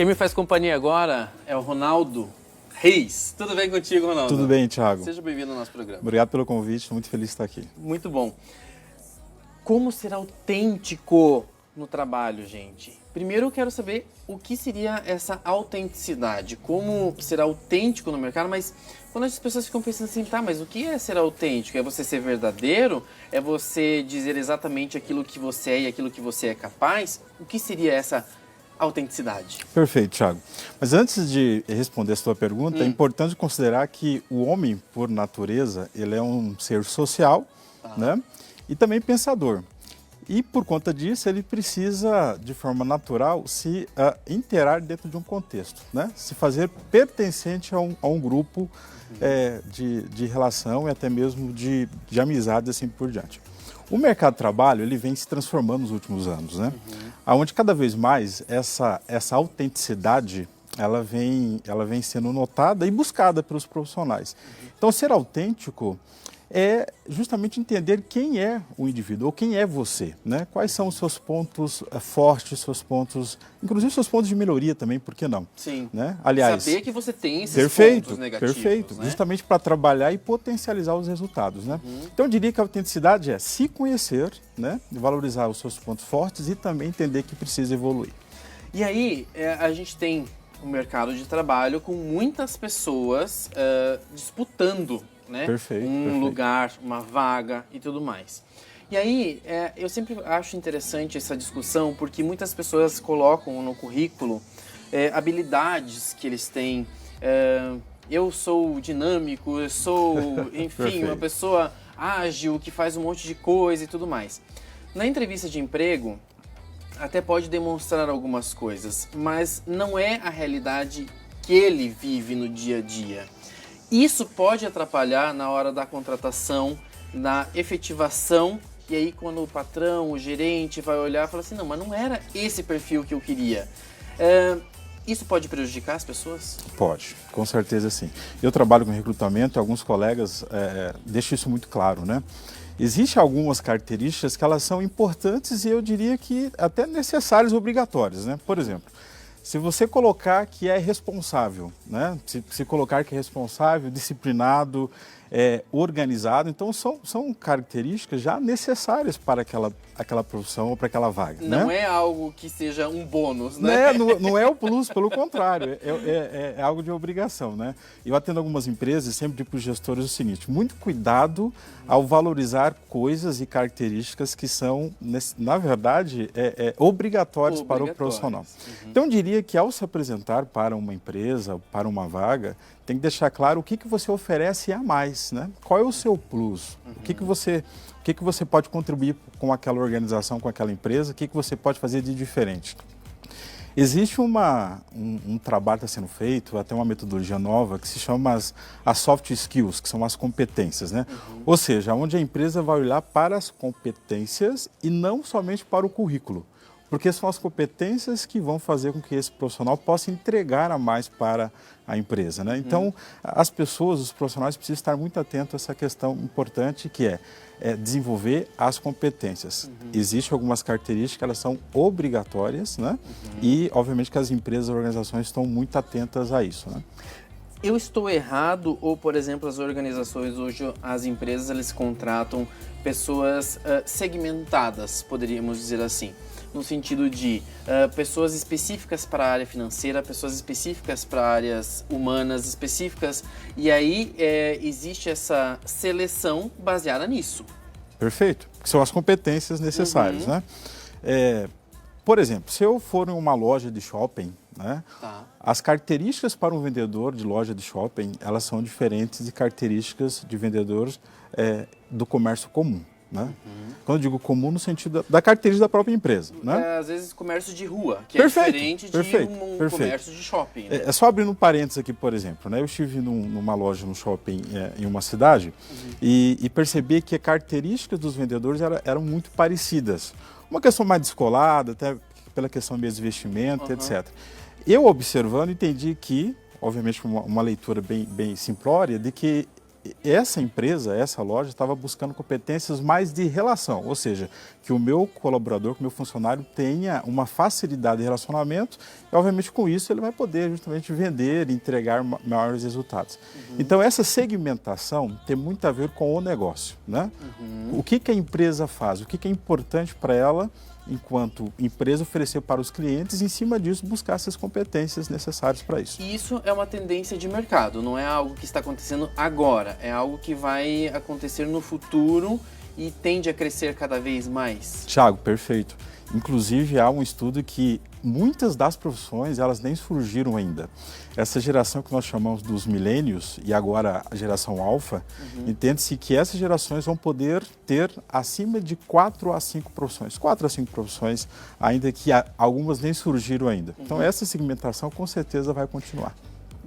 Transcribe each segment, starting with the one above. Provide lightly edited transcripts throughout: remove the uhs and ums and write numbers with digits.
Quem me faz companhia agora é o Ronaldo Reis. Tudo bem contigo, Ronaldo? Tudo bem, Thiago. Seja bem-vindo ao nosso programa. Obrigado pelo convite, estou muito feliz de estar aqui. Muito bom. Como ser autêntico no trabalho, gente? Primeiro eu quero saber o que seria essa autenticidade, como ser autêntico no mercado, mas quando as pessoas ficam pensando assim, tá, mas o que é ser autêntico? É você ser verdadeiro? É você dizer exatamente aquilo que você é e aquilo que você é capaz? O que seria essa autenticidade? Perfeito, Thiago. Mas antes de responder a sua pergunta, é importante considerar que o homem, por natureza, ele é um ser social, né? E também pensador. E por conta disso, ele precisa, de forma natural, se interar dentro de um contexto, né? Se fazer pertencente a um grupo de relação e até mesmo de amizade, assim por diante. O mercado de trabalho, ele vem se transformando nos últimos anos, né? Onde cada vez mais essa autenticidade, ela vem sendo notada e buscada pelos profissionais. Então, ser autêntico é justamente entender quem é o indivíduo, ou quem é você, né? Quais são os seus pontos fortes, seus pontos, inclusive seus pontos de melhoria também, por que não? Sim. Né? Aliás, saber que você tem esses pontos negativos. Perfeito, né? Justamente para trabalhar e potencializar os resultados, né? Então eu diria que a autenticidade é se conhecer, né? Valorizar os seus pontos fortes e também entender que precisa evoluir. E aí, a gente tem um mercado de trabalho com muitas pessoas disputando, né? Perfeito. Lugar, uma vaga e tudo mais. E aí, eu sempre acho interessante essa discussão porque muitas pessoas colocam no currículo habilidades que eles têm. Eu sou dinâmico, eu sou, enfim, uma pessoa ágil, que faz um monte de coisa e tudo mais. Na entrevista de emprego, até pode demonstrar algumas coisas, mas não é a realidade que ele vive no dia a dia. Isso pode atrapalhar na hora da contratação, na efetivação, e aí quando o patrão, o gerente vai olhar e fala assim, não, mas não era esse perfil que eu queria. Isso pode prejudicar as pessoas? Pode, com certeza sim. Eu trabalho com recrutamento e alguns colegas deixam isso muito claro, né? Existem algumas características que elas são importantes e eu diria que até necessárias e obrigatórias, né? Por exemplo, se você colocar que é responsável, né? Se colocar que é responsável, disciplinado, organizado, então são características já necessárias para aquela profissão ou para aquela vaga. Não né? é algo que seja um bônus, né? Não é o plus, pelo contrário, é algo de obrigação, né? Eu atendo algumas empresas e sempre digo para os gestores o seguinte, muito cuidado ao valorizar coisas e características que são, na verdade, obrigatórias para o profissional. Então, eu diria que ao se apresentar para uma empresa, para uma vaga, tem que deixar claro o que você oferece a mais, né? Qual é o seu plus? O que você pode contribuir com aquela organização, com aquela empresa? O que você pode fazer de diferente? Existe um trabalho que está sendo feito, até uma metodologia nova, que se chama as soft skills, que são as competências, né? Ou seja, onde a empresa vai olhar para as competências e não somente para o currículo. Porque são as competências que vão fazer com que esse profissional possa entregar a mais para a empresa, né? Então, as pessoas, os profissionais precisam estar muito atentos a essa questão importante que é desenvolver as competências. Existem algumas características que elas são obrigatórias, né? E, obviamente, que as empresas e organizações estão muito atentas a isso, né? Eu estou errado ou, por exemplo, as organizações hoje, as empresas, eles contratam pessoas segmentadas, poderíamos dizer assim, no sentido de pessoas específicas para a área financeira, pessoas específicas para áreas humanas específicas, e aí existe essa seleção baseada nisso. Perfeito, que são as competências necessárias, né? Por exemplo, se eu for em uma loja de shopping, né, as características para um vendedor de loja de shopping, elas são diferentes de características de vendedores do comércio comum. Né? Quando eu digo comum, no sentido da característica da própria empresa. Né? Às vezes comércio de rua, que é diferente de um comércio de shopping. Né? Só abrindo um parênteses aqui, por exemplo. Né? Eu estive numa loja, num shopping em uma cidade e percebi que as características dos vendedores eram muito parecidas. Uma questão mais descolada, até pela questão mesmo de vestimento, etc. Eu observando entendi que, obviamente uma leitura bem simplória, de que essa empresa, essa loja, estava buscando competências mais de relação, ou seja, que o meu colaborador, que o meu funcionário tenha uma facilidade de relacionamento e, obviamente, com isso ele vai poder justamente vender e entregar maiores resultados. Então, essa segmentação tem muito a ver com o negócio, né? O que a empresa faz, o que é importante para ela, enquanto empresa, oferecer para os clientes e, em cima disso, buscar essas competências necessárias para isso. E isso é uma tendência de mercado, não é algo que está acontecendo agora, é algo que vai acontecer no futuro e tende a crescer cada vez mais. Thiago, perfeito. Inclusive, há um estudo que muitas das profissões, elas nem surgiram ainda. Essa geração que nós chamamos dos milênios e agora a geração alfa, entende-se que essas gerações vão poder ter acima de 4 a 5 profissões. 4 a 5 profissões, ainda que algumas nem surgiram ainda. Então, essa segmentação com certeza vai continuar.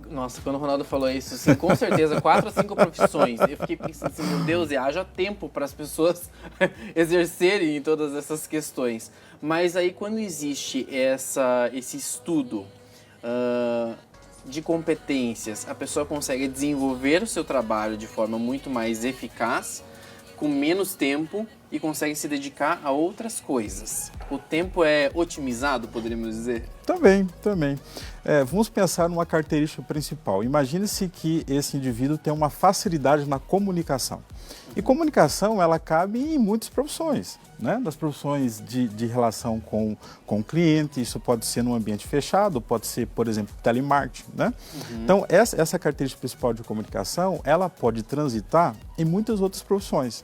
Nossa, quando o Ronaldo falou isso, assim, com certeza, 4 a 5 profissões. Eu fiquei pensando assim, meu Deus, e haja tempo para as pessoas exercerem todas essas questões. Mas aí quando existe esse estudo de competências, a pessoa consegue desenvolver o seu trabalho de forma muito mais eficaz, com menos tempo e consegue se dedicar a outras coisas. O tempo é otimizado, poderíamos dizer? Também. Vamos pensar numa característica principal. Imagine-se que esse indivíduo tem uma facilidade na comunicação. E comunicação, ela cabe em muitas profissões, né? Das profissões de relação com o cliente, isso pode ser num ambiente fechado, pode ser, por exemplo, telemarketing, né? Então, essa característica principal de comunicação, ela pode transitar em muitas outras profissões.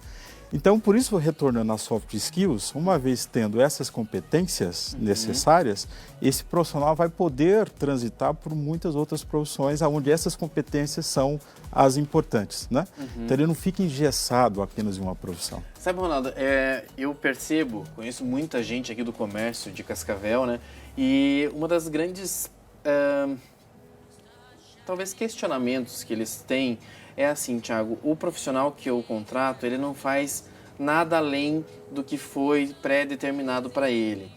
Então, por isso, retornando às soft skills, uma vez tendo essas competências necessárias, esse profissional vai poder transitar por muitas outras profissões onde essas competências são as importantes, né? Então, ele não fica engessado apenas em uma profissão. Sabe, Ronaldo, eu percebo, conheço muita gente aqui do comércio de Cascavel, né? E uma das grandes, talvez, questionamentos que eles têm é assim, Thiago, o profissional que eu contrato, ele não faz nada além do que foi pré-determinado para ele.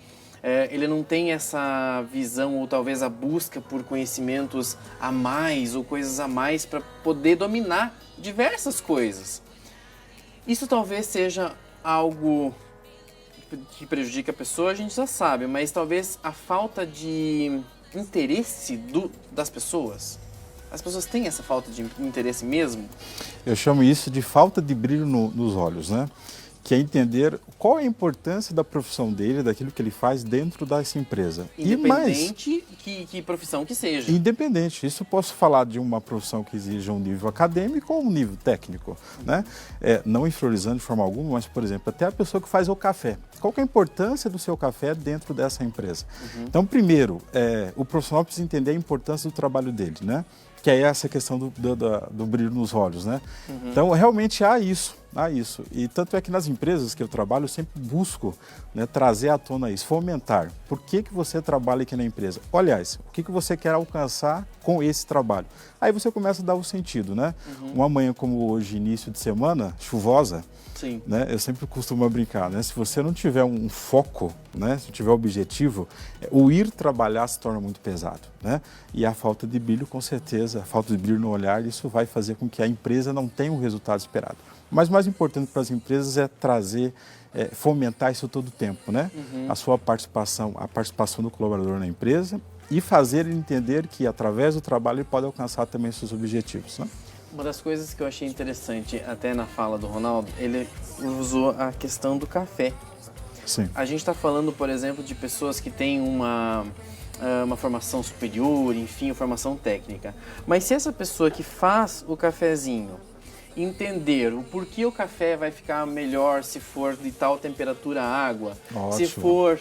Ele não tem essa visão ou talvez a busca por conhecimentos a mais ou coisas a mais para poder dominar diversas coisas. Isso talvez seja algo que prejudica a pessoa, a gente já sabe, mas talvez a falta de interesse das pessoas. As pessoas têm essa falta de interesse mesmo? Eu chamo isso de falta de brilho nos olhos, né? Que é entender qual é a importância da profissão dele, daquilo que ele faz dentro dessa empresa. Independente que profissão que seja. Independente. Isso eu posso falar de uma profissão que exija um nível acadêmico ou um nível técnico, né? Não influenciando de forma alguma, mas, por exemplo, até a pessoa que faz o café. Qual que é a importância do seu café dentro dessa empresa? Então, primeiro, o profissional precisa entender a importância do trabalho dele, né? Que é essa questão do brilho nos olhos, né? Então, realmente há isso. E tanto é que nas empresas que eu trabalho, eu sempre busco, né, trazer à tona isso, fomentar. Por que você trabalha aqui na empresa? Aliás, o que você quer alcançar com esse trabalho? Aí você começa a dar o sentido, né? Uma manhã como hoje, início de semana, chuvosa, Sim. né, eu sempre costumo brincar, né? Se você não tiver um foco, né, se tiver objetivo, o ir trabalhar se torna muito pesado, né? E a falta de brilho, com certeza, a falta de brilho no olhar, isso vai fazer com que a empresa não tenha o resultado esperado. Mas mais importante para as empresas é trazer, fomentar isso todo o tempo, né? A sua participação, a participação do colaborador na empresa e fazer ele entender que através do trabalho ele pode alcançar também seus objetivos, né? Uma das coisas que eu achei interessante até na fala do Ronaldo, ele usou a questão do café. Sim. A gente está falando, por exemplo, de pessoas que têm uma formação superior, enfim, uma formação técnica. Mas se essa pessoa que faz o cafezinho entender o porquê o café vai ficar melhor se for de tal temperatura a água, se for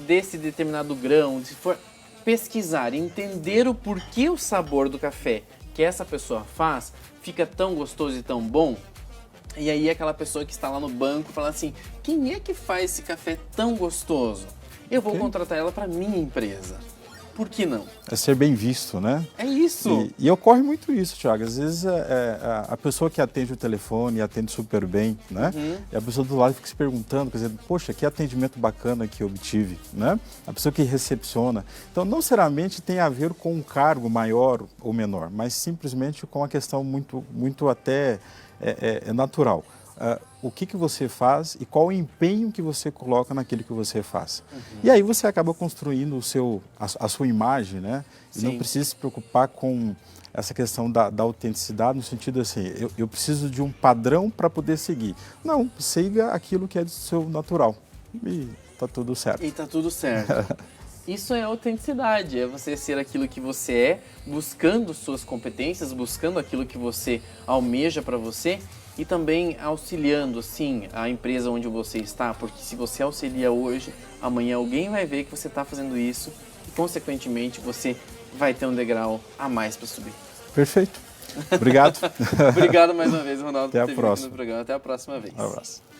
desse determinado grão, se for pesquisar, entender o porquê o sabor do café que essa pessoa faz fica tão gostoso e tão bom, e aí aquela pessoa que está lá no banco fala assim, quem é que faz esse café tão gostoso? Eu vou contratar ela para minha empresa. por que não? É ser bem visto, né? É isso. E ocorre muito isso, Thiago. Às vezes a pessoa que atende o telefone atende super bem, né? E a pessoa do lado fica se perguntando, quer dizer, poxa, que atendimento bacana que eu obtive, né? A pessoa que recepciona. Então, não necessariamente tem a ver com um cargo maior ou menor, mas simplesmente com uma questão muito até natural. O que você faz e qual o empenho que você coloca naquilo que você faz. E aí você acaba construindo a sua imagem, né? E Sim. não precisa se preocupar com essa questão da autenticidade, no sentido assim, eu preciso de um padrão para poder seguir. Não, siga aquilo que é do seu natural. E está tudo certo. E tá tudo certo. Isso é autenticidade, é você ser aquilo que você é, buscando suas competências, buscando aquilo que você almeja para você e também auxiliando, sim, a empresa onde você está, porque se você auxilia hoje, amanhã alguém vai ver que você está fazendo isso e, consequentemente, você vai ter um degrau a mais para subir. Perfeito. Obrigado. Obrigado mais uma vez, Ronaldo, Até por ter a vindo aqui próxima. no programa. Até a próxima vez. Um abraço.